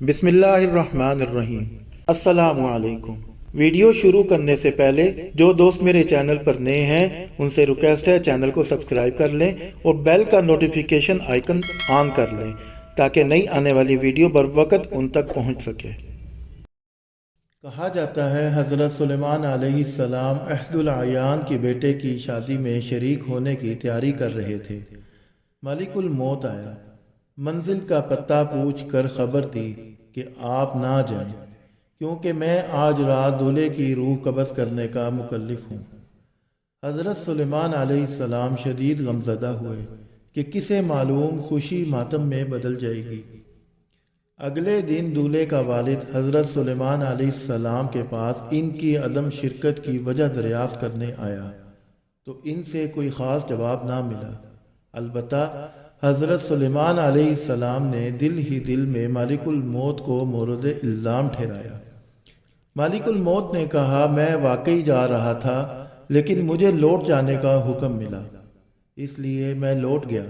بسم اللہ الرحمن الرحیم۔ السلام علیکم۔ ویڈیو شروع کرنے سے پہلے جو دوست میرے چینل پر نئے ہیں ان سے ریکویسٹ ہے چینل کو سبسکرائب کر لیں اور بیل کا نوٹیفیکیشن آئیکن آن کر لیں تاکہ نئی آنے والی ویڈیو بر وقت ان تک پہنچ سکے۔ کہا جاتا ہے حضرت سلیمان علیہ السلام عہد العیان کے بیٹے کی شادی میں شریک ہونے کی تیاری کر رہے تھے۔ ملک الموت آیا، منزل کا پتہ پوچھ کر خبر دی کہ آپ نہ جائیں کیونکہ میں آج رات دولہے کی روح قبض کرنے کا مکلف ہوں۔ حضرت سلیمان علیہ السلام شدید غمزدہ ہوئے کہ کسے معلوم خوشی ماتم میں بدل جائے گی۔ اگلے دن دولہے کا والد حضرت سلیمان علیہ السلام کے پاس ان کی عدم شرکت کی وجہ دریافت کرنے آیا تو ان سے کوئی خاص جواب نہ ملا۔ البتہ حضرت سلیمان علیہ السلام نے دل ہی دل میں مالک الموت کو مورد الزام ٹھہرایا۔ مالک الموت نے کہا، میں واقعی جا رہا تھا لیکن مجھے لوٹ جانے کا حکم ملا، اس لیے میں لوٹ گیا۔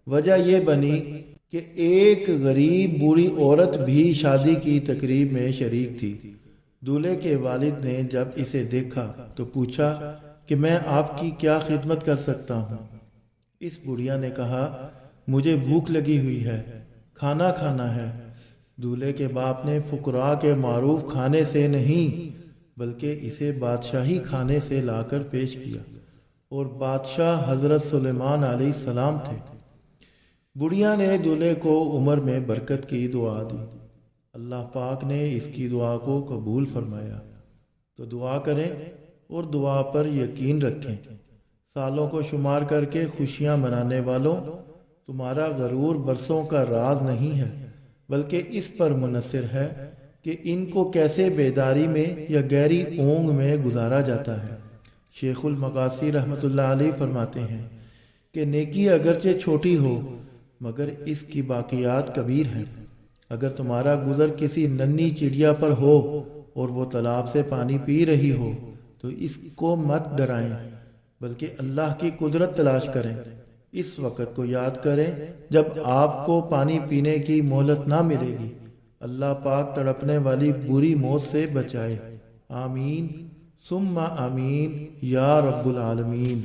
وجہ یہ بنی کہ ایک غریب بوڑھی عورت بھی شادی کی تقریب میں شریک تھی۔ دولہے کے والد نے جب اسے دیکھا تو پوچھا کہ میں آپ کی کیا خدمت کر سکتا ہوں؟ اس بڑھیا نے کہا، مجھے بھوک لگی ہوئی ہے، کھانا کھانا ہے۔ دولہے کے باپ نے فقراء کے معروف کھانے سے نہیں بلکہ اسے بادشاہی کھانے سے لا کر پیش کیا، اور بادشاہ حضرت سلیمان علیہ السلام تھے۔ بڑھیا نے دولہے کو عمر میں برکت کی دعا دی۔ اللہ پاک نے اس کی دعا کو قبول فرمایا۔ تو دعا کریں اور دعا پر یقین رکھیں۔ سالوں کو شمار کر کے خوشیاں منانے والوں، تمہارا غرور برسوں کا راز نہیں ہے بلکہ اس پر منحصر ہے کہ ان کو کیسے بیداری میں یا گہری اونگ میں گزارا جاتا ہے۔ شیخ المقاصی رحمۃ اللہ علیہ فرماتے ہیں کہ نیکی اگرچہ چھوٹی ہو مگر اس کی باقیات کبیر ہیں۔ اگر تمہارا گزر کسی ننھی چڑیا پر ہو اور وہ تالاب سے پانی پی رہی ہو تو اس کو مت ڈرائیں بلکہ اللہ کی قدرت تلاش کریں۔ اس وقت کو یاد کریں جب آپ کو پانی پینے کی مہلت نہ ملے گی۔ اللہ پاک تڑپنے والی بری موت سے بچائے۔ آمین ثم آمین یا رب العالمین۔